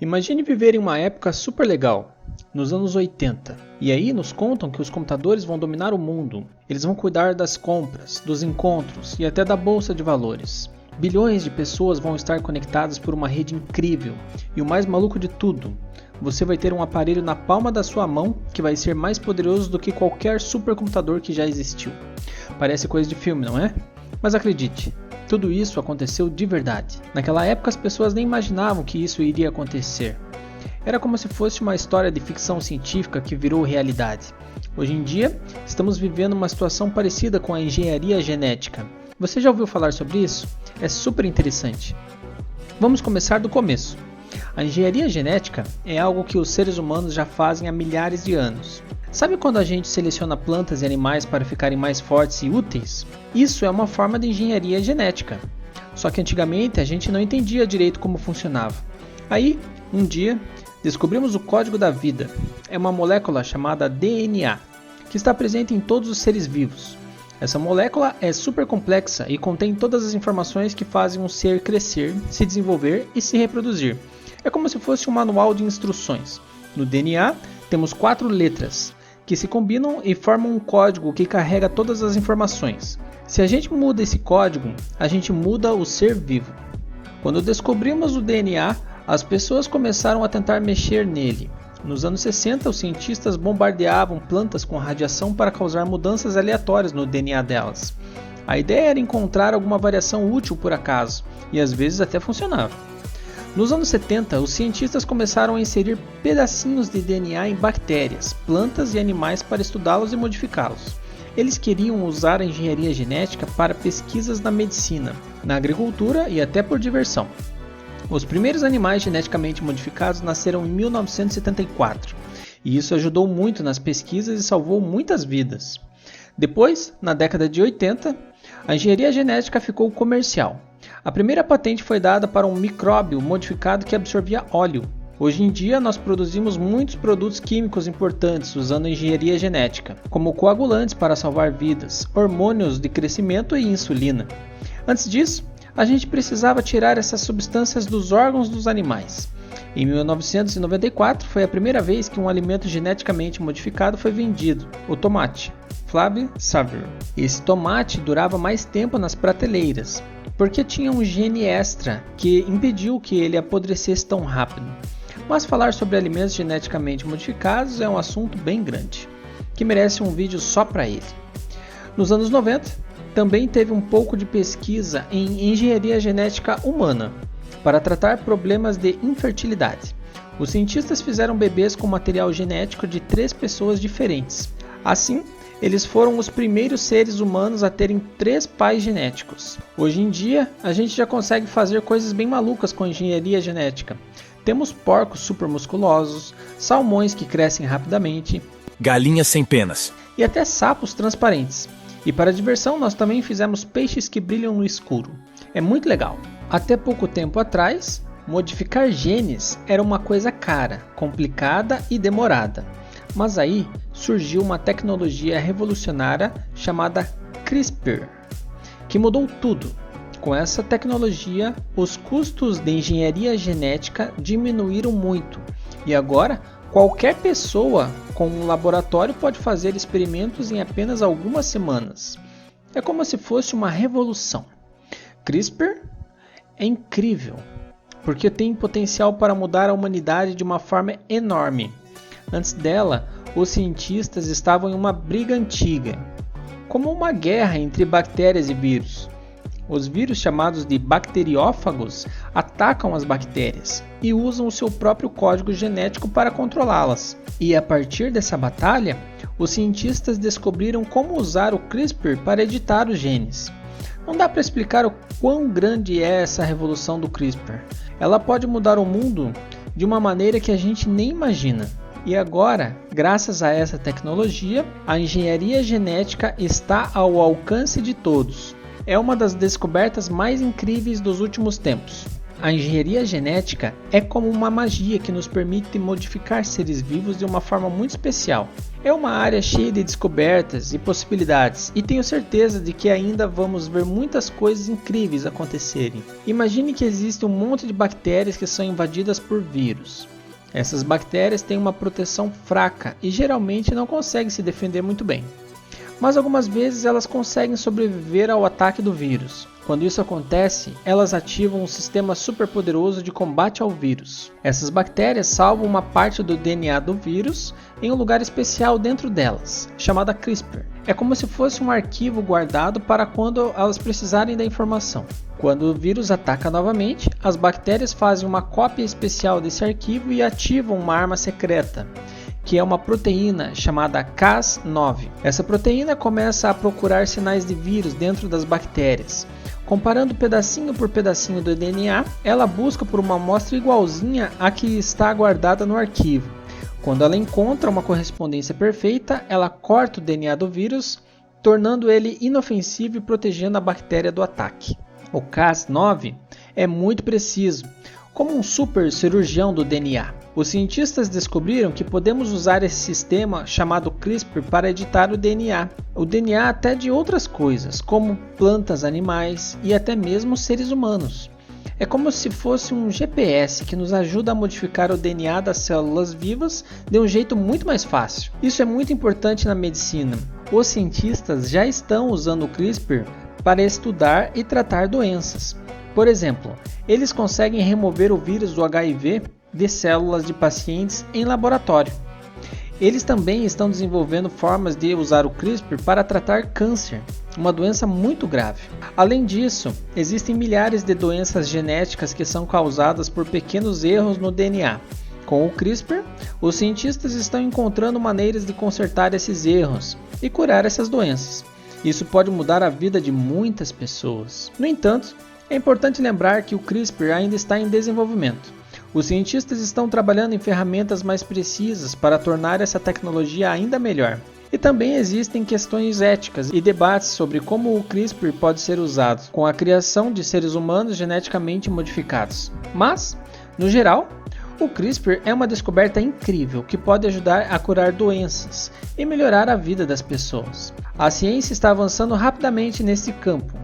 Imagine viver em uma época super legal, nos anos 80, e aí nos contam que os computadores vão dominar o mundo. Eles vão cuidar das compras, dos encontros e até da bolsa de valores. Bilhões de pessoas vão estar conectadas por uma rede incrível. E o mais maluco de tudo, você vai ter um aparelho na palma da sua mão que vai ser mais poderoso do que qualquer supercomputador que já existiu. Parece coisa de filme, não é? Mas acredite, tudo isso aconteceu de verdade. Naquela época as pessoas nem imaginavam que isso iria acontecer. Era como se fosse uma história de ficção científica que virou realidade. Hoje em dia, estamos vivendo uma situação parecida com a engenharia genética. Você já ouviu falar sobre isso? É super interessante. Vamos começar do começo. A engenharia genética é algo que os seres humanos já fazem há milhares de anos. Sabe quando a gente seleciona plantas e animais para ficarem mais fortes e úteis? Isso é uma forma de engenharia genética. Só que antigamente a gente não entendia direito como funcionava. Aí, um dia, descobrimos o código da vida. É uma molécula chamada DNA, que está presente em todos os seres vivos. Essa molécula é super complexa e contém todas as informações que fazem um ser crescer, se desenvolver e se reproduzir. É como se fosse um manual de instruções. No DNA, temos 4 letras, que se combinam e formam um código que carrega todas as informações. Se a gente muda esse código, a gente muda o ser vivo. Quando descobrimos o DNA, as pessoas começaram a tentar mexer nele. Nos anos 60, os cientistas bombardeavam plantas com radiação para causar mudanças aleatórias no DNA delas. A ideia era encontrar alguma variação útil por acaso, e às vezes até funcionava. Nos anos 70, os cientistas começaram a inserir pedacinhos de DNA em bactérias, plantas e animais para estudá-los e modificá-los. Eles queriam usar a engenharia genética para pesquisas na medicina, na agricultura e até por diversão. Os primeiros animais geneticamente modificados nasceram em 1974, e isso ajudou muito nas pesquisas e salvou muitas vidas. Depois, na década de 80, a engenharia genética ficou comercial. A primeira patente foi dada para um micróbio modificado que absorvia óleo. Hoje em dia, nós produzimos muitos produtos químicos importantes usando a engenharia genética, como coagulantes para salvar vidas, hormônios de crescimento e insulina. Antes disso, a gente precisava tirar essas substâncias dos órgãos dos animais. Em 1994, foi a primeira vez que um alimento geneticamente modificado foi vendido, o tomate, Flavia Savary. Esse tomate durava mais tempo nas prateleiras, porque tinha um gene extra que impediu que ele apodrecesse tão rápido. Mas falar sobre alimentos geneticamente modificados é um assunto bem grande, que merece um vídeo só para ele. Nos anos 90, também teve um pouco de pesquisa em engenharia genética humana, para tratar problemas de infertilidade. Os cientistas fizeram bebês com material genético de 3 pessoas diferentes. Assim, eles foram os primeiros seres humanos a terem 3 pais genéticos. Hoje em dia, a gente já consegue fazer coisas bem malucas com a engenharia genética. Temos porcos supermusculosos, salmões que crescem rapidamente, galinhas sem penas e até sapos transparentes. E para diversão, nós também fizemos peixes que brilham no escuro. É muito legal. Até pouco tempo atrás, modificar genes era uma coisa cara, complicada e demorada. Mas aí surgiu uma tecnologia revolucionária chamada CRISPR, que mudou tudo. Com essa tecnologia, os custos de engenharia genética diminuíram muito. E agora, qualquer pessoa com um laboratório pode fazer experimentos em apenas algumas semanas. É como se fosse uma revolução. CRISPR é incrível, porque tem potencial para mudar a humanidade de uma forma enorme. Antes dela, os cientistas estavam em uma briga antiga, como uma guerra entre bactérias e vírus. Os vírus, chamados de bacteriófagos, atacam as bactérias e usam o seu próprio código genético para controlá-las. E a partir dessa batalha, os cientistas descobriram como usar o CRISPR para editar os genes. Não dá para explicar o quão grande é essa revolução do CRISPR. Ela pode mudar o mundo de uma maneira que a gente nem imagina. E agora, graças a essa tecnologia, a engenharia genética está ao alcance de todos. É uma das descobertas mais incríveis dos últimos tempos. A engenharia genética é como uma magia que nos permite modificar seres vivos de uma forma muito especial. É uma área cheia de descobertas e possibilidades, e tenho certeza de que ainda vamos ver muitas coisas incríveis acontecerem. Imagine que existe um monte de bactérias que são invadidas por vírus. Essas bactérias têm uma proteção fraca e geralmente não conseguem se defender muito bem. Mas algumas vezes elas conseguem sobreviver ao ataque do vírus. Quando isso acontece, elas ativam um sistema superpoderoso de combate ao vírus. Essas bactérias salvam uma parte do DNA do vírus em um lugar especial dentro delas, chamada CRISPR. É como se fosse um arquivo guardado para quando elas precisarem da informação. Quando o vírus ataca novamente, as bactérias fazem uma cópia especial desse arquivo e ativam uma arma secreta, que é uma proteína chamada Cas9. Essa proteína começa a procurar sinais de vírus dentro das bactérias. Comparando pedacinho por pedacinho do DNA, ela busca por uma amostra igualzinha à que está guardada no arquivo. Quando ela encontra uma correspondência perfeita, ela corta o DNA do vírus, tornando ele inofensivo e protegendo a bactéria do ataque. O Cas9 é muito preciso, como um super cirurgião do DNA. Os cientistas descobriram que podemos usar esse sistema chamado CRISPR para editar o DNA até de outras coisas, como plantas, animais e até mesmo seres humanos. É como se fosse um GPS que nos ajuda a modificar o DNA das células vivas de um jeito muito mais fácil. Isso é muito importante na medicina. Os cientistas já estão usando o CRISPR para estudar e tratar doenças. Por exemplo, eles conseguem remover o vírus do HIV de células de pacientes em laboratório. Eles também estão desenvolvendo formas de usar o CRISPR para tratar câncer, uma doença muito grave. Além disso, existem milhares de doenças genéticas que são causadas por pequenos erros no DNA. Com o CRISPR, os cientistas estão encontrando maneiras de consertar esses erros e curar essas doenças. Isso pode mudar a vida de muitas pessoas. No entanto, é importante lembrar que o CRISPR ainda está em desenvolvimento. Os cientistas estão trabalhando em ferramentas mais precisas para tornar essa tecnologia ainda melhor. E também existem questões éticas e debates sobre como o CRISPR pode ser usado com a criação de seres humanos geneticamente modificados. Mas, no geral, o CRISPR é uma descoberta incrível que pode ajudar a curar doenças e melhorar a vida das pessoas. A ciência está avançando rapidamente nesse campo.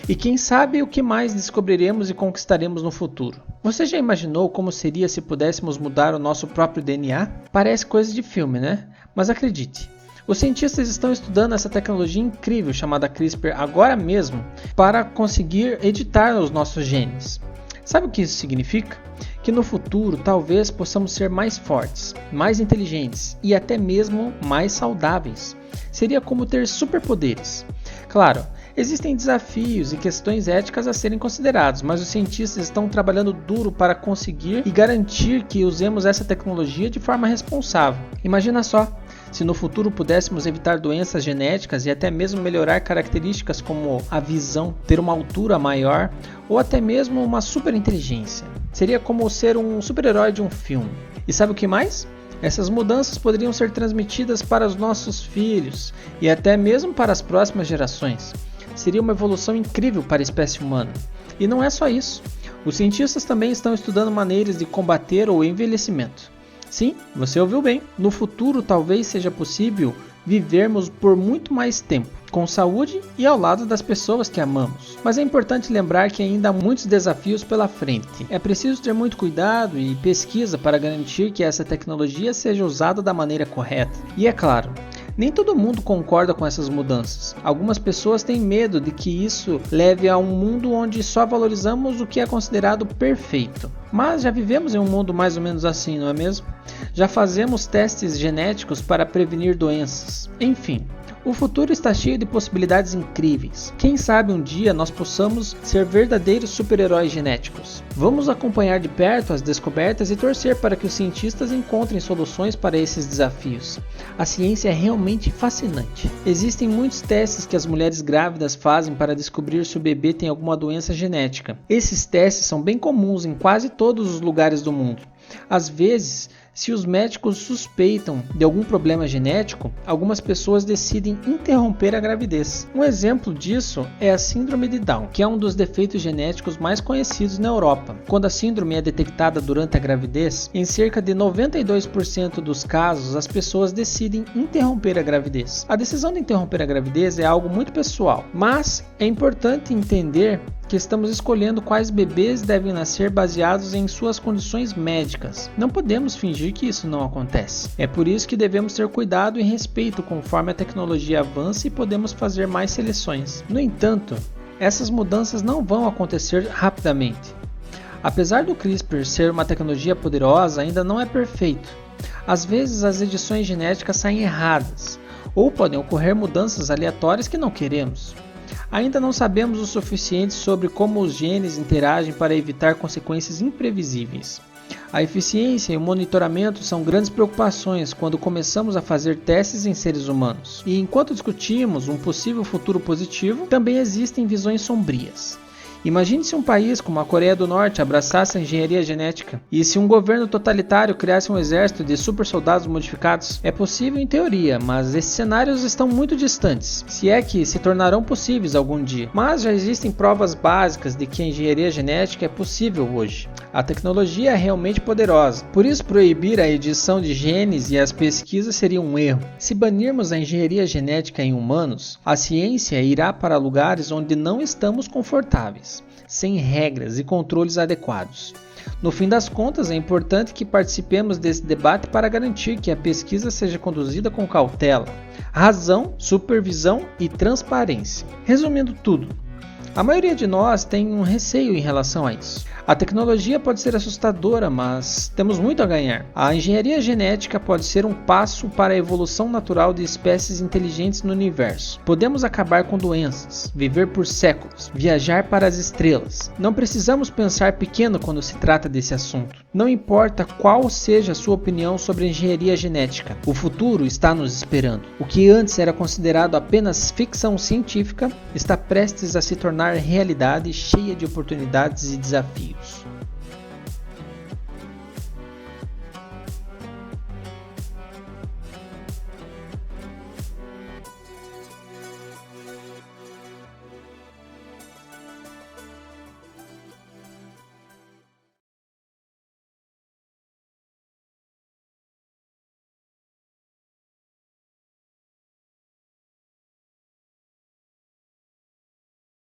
E quem sabe o que mais descobriremos e conquistaremos no futuro. Você já imaginou como seria se pudéssemos mudar o nosso próprio DNA? Parece coisa de filme, né? Mas acredite, os cientistas estão estudando essa tecnologia incrível chamada CRISPR agora mesmo para conseguir editar os nossos genes. Sabe o que isso significa? Que no futuro talvez possamos ser mais fortes, mais inteligentes e até mesmo mais saudáveis. Seria como ter superpoderes. Claro, existem desafios e questões éticas a serem considerados, mas os cientistas estão trabalhando duro para conseguir e garantir que usemos essa tecnologia de forma responsável. Imagina só, se no futuro pudéssemos evitar doenças genéticas e até mesmo melhorar características como a visão, ter uma altura maior ou até mesmo uma superinteligência. Seria como ser um super-herói de um filme. E sabe o que mais? Essas mudanças poderiam ser transmitidas para os nossos filhos e até mesmo para as próximas gerações. Seria uma evolução incrível para a espécie humana. E não é só isso. Os cientistas também estão estudando maneiras de combater o envelhecimento. Sim, você ouviu bem. No futuro talvez seja possível vivermos por muito mais tempo, com saúde e ao lado das pessoas que amamos. Mas é importante lembrar que ainda há muitos desafios pela frente. É preciso ter muito cuidado e pesquisa para garantir que essa tecnologia seja usada da maneira correta. E é claro, nem todo mundo concorda com essas mudanças. Algumas pessoas têm medo de que isso leve a um mundo onde só valorizamos o que é considerado perfeito. Mas já vivemos em um mundo mais ou menos assim, não é mesmo? Já fazemos testes genéticos para prevenir doenças. Enfim, o futuro está cheio de possibilidades incríveis. Quem sabe um dia nós possamos ser verdadeiros super-heróis genéticos. Vamos acompanhar de perto as descobertas e torcer para que os cientistas encontrem soluções para esses desafios. A ciência é realmente fascinante. Existem muitos testes que as mulheres grávidas fazem para descobrir se o bebê tem alguma doença genética. Esses testes são bem comuns em quase todos os lugares do mundo. Às vezes, se os médicos suspeitam de algum problema genético, algumas pessoas decidem interromper a gravidez. Um exemplo disso é a síndrome de Down, que é um dos defeitos genéticos mais conhecidos na Europa. Quando a síndrome é detectada durante a gravidez, em cerca de 92% dos casos, as pessoas decidem interromper a gravidez. A decisão de interromper a gravidez é algo muito pessoal, mas é importante entender que estamos escolhendo quais bebês devem nascer baseados em suas condições médicas. Não podemos fingir que isso não acontece. É por isso que devemos ter cuidado e respeito conforme a tecnologia avança e podemos fazer mais seleções. No entanto, essas mudanças não vão acontecer rapidamente. Apesar do CRISPR ser uma tecnologia poderosa, ainda não é perfeito. Às vezes as edições genéticas saem erradas, ou podem ocorrer mudanças aleatórias que não queremos. Ainda não sabemos o suficiente sobre como os genes interagem para evitar consequências imprevisíveis. A eficiência e o monitoramento são grandes preocupações quando começamos a fazer testes em seres humanos. E enquanto discutimos um possível futuro positivo, também existem visões sombrias. Imagine se um país como a Coreia do Norte abraçasse a engenharia genética e se um governo totalitário criasse um exército de super soldados modificados. É possível em teoria, mas esses cenários estão muito distantes, se é que se tornarão possíveis algum dia. Mas já existem provas básicas de que a engenharia genética é possível hoje. A tecnologia é realmente poderosa, por isso proibir a edição de genes e as pesquisas seria um erro. Se banirmos a engenharia genética em humanos, a ciência irá para lugares onde não estamos confortáveis, sem regras e controles adequados. No fim das contas, é importante que participemos desse debate para garantir que a pesquisa seja conduzida com cautela, razão, supervisão e transparência. Resumindo tudo, a maioria de nós tem um receio em relação a isso. A tecnologia pode ser assustadora, mas temos muito a ganhar. A engenharia genética pode ser um passo para a evolução natural de espécies inteligentes no universo. Podemos acabar com doenças, viver por séculos, viajar para as estrelas. Não precisamos pensar pequeno quando se trata desse assunto. Não importa qual seja a sua opinião sobre a engenharia genética, o futuro está nos esperando. O que antes era considerado apenas ficção científica está prestes a se tornar realidade cheia de oportunidades e desafios.